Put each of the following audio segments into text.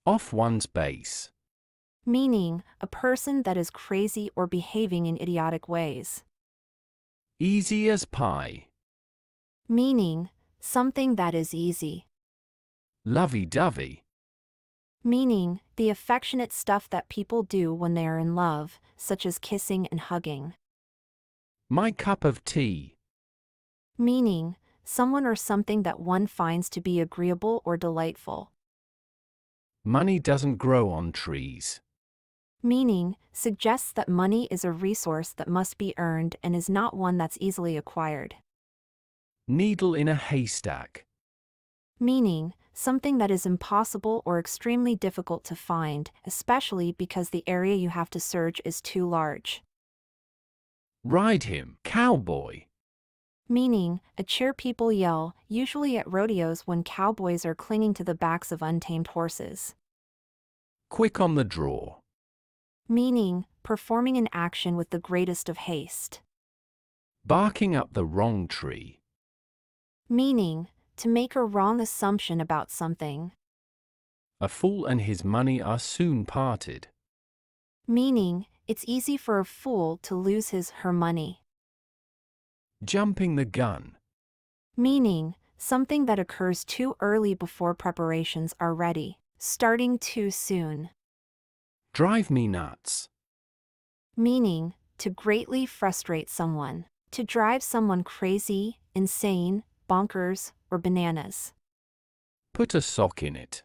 Off one's base. Meaning, a person that is crazy or behaving in idiotic ways. Easy as pie. Meaning, something that is easy. Lovey-dovey. Meaning, the affectionate stuff that people do when they are in love, such as kissing and hugging. My cup of tea. Meaning, someone or something that one finds to be agreeable or delightful. Money doesn't grow on trees. Meaning, suggests that money is a resource that must be earned and is not one that's easily acquired. Needle in a haystack. Meaning, something that is impossible or extremely difficult to find, especially because the area you have to search is too large. Ride him, cowboy. Meaning, a cheer people yell, usually at rodeos when cowboys are clinging to the backs of untamed horses. Quick on the draw. Meaning, performing an action with the greatest of haste. Barking up the wrong tree. Meaning, to make a wrong assumption about something. A fool and his money are soon parted. Meaning, it's easy for a fool to lose her money. Jumping the gun. Meaning, something that occurs too early before preparations are ready, starting too soon. Drive me nuts. Meaning, to greatly frustrate someone, to drive someone crazy, insane, bonkers, or bananas. Put a sock in it.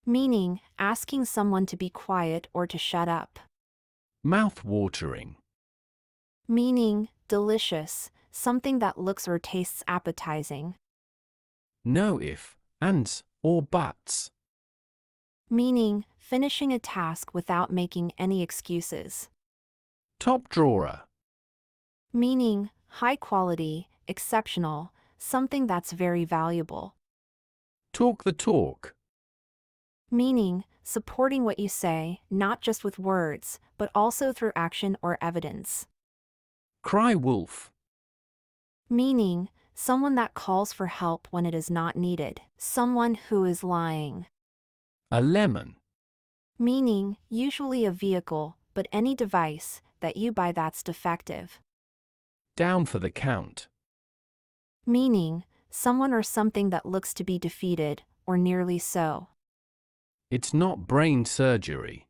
Meaning, asking someone to be quiet or to shut up. Mouth-watering. Meaning, delicious, something that looks or tastes appetizing. No if, ands, or buts. Meaning, finishing a task without making any excuses. Top drawer. Meaning, high quality, exceptional, something that's very valuable. Talk the talk. Meaning, supporting what you say, not just with words, but also through action or evidence. Cry wolf. Meaning, someone that calls for help when it is not needed, someone who is lying. A lemon. Meaning, usually a vehicle, but any device that you buy that's defective. Down for the count. Meaning, someone or something that looks to be defeated, or nearly so. It's not brain surgery.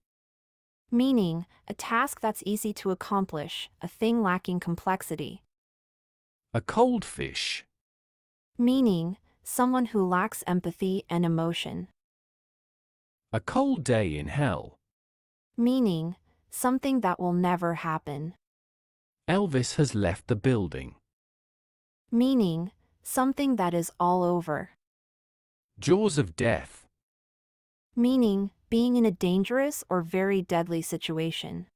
Meaning, a task that's easy to accomplish, a thing lacking complexity. A cold fish. Meaning, someone who lacks empathy and emotion. A cold day in hell. Meaning, something that will never happen. Elvis has left the building. Meaning, something that is all over. Jaws of death. Meaning, being in a dangerous or very deadly situation.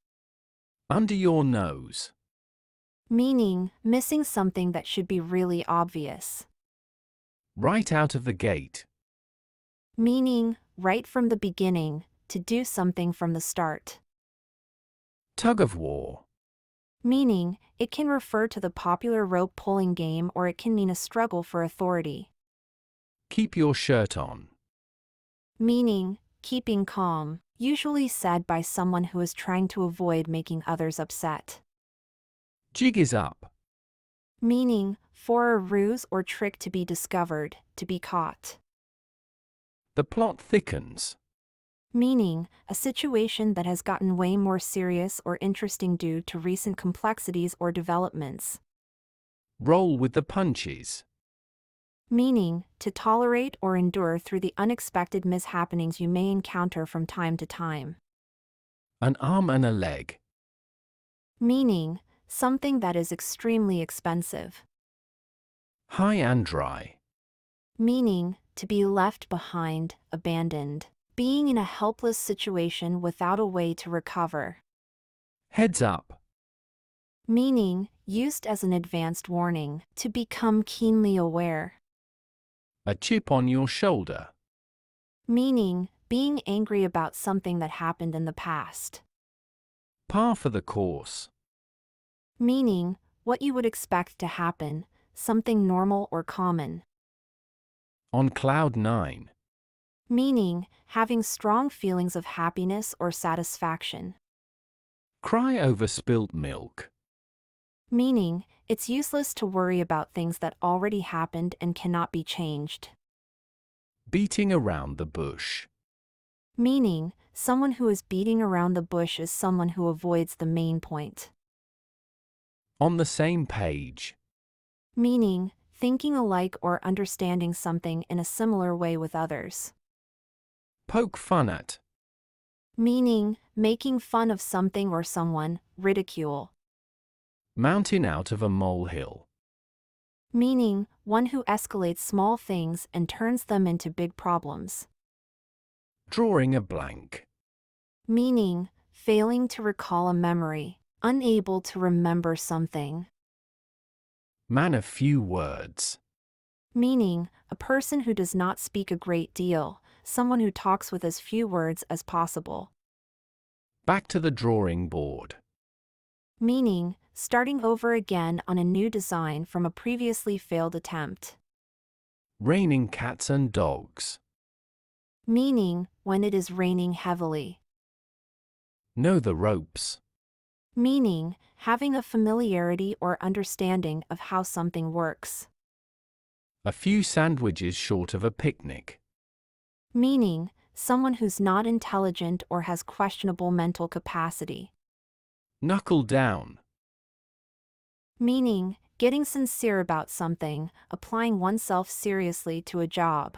Under your nose. Meaning, missing something that should be really obvious. Right out of the gate. Meaning, right from the beginning, to do something from the start. Tug of war. Meaning, it can refer to the popular rope pulling game or it can mean a struggle for authority. Keep your shirt on. Meaning, keeping calm, usually said by someone who is trying to avoid making others upset. Jig is up. Meaning, for a ruse or trick to be discovered, to be caught. The plot thickens. Meaning, a situation that has gotten way more serious or interesting due to recent complexities or developments. Roll with the punches. Meaning, to tolerate or endure through the unexpected mishappenings you may encounter from time to time. An arm and a leg. Meaning, something that is extremely expensive. High and dry. Meaning, to be left behind, abandoned. Being in a helpless situation without a way to recover. Heads up. Meaning, used as an advanced warning, to become keenly aware. A chip on your shoulder. Meaning, being angry about something that happened in the past. Par for the course. Meaning, what you would expect to happen, something normal or common. On cloud nine. meaning having strong feelings of happiness or satisfaction. Cry over spilt milk. Meaning, it's useless to worry about things that already happened and cannot be changed. Beating around the bush. Meaning, someone who is beating around the bush is someone who avoids the main point. On the same page. Meaning, thinking alike or understanding something in a similar way with others. Poke fun at. Meaning, making fun of something or someone, ridicule. Mountain out of a molehill. Meaning, one who escalates small things and turns them into big problems. Drawing a blank. Meaning, failing to recall a memory, unable to remember something. Man of few words. Meaning, a person who does not speak a great deal, someone who talks with as few words as possible. Back to the drawing board. Meaning, starting over again on a new design from a previously failed attempt. Raining cats and dogs. Meaning, when it is raining heavily. Know the ropes. Meaning, having a familiarity or understanding of how something works. A few sandwiches short of a picnic. Meaning, someone who's not intelligent or has questionable mental capacity. Knuckle down. Meaning, getting sincere about something, applying oneself seriously to a job.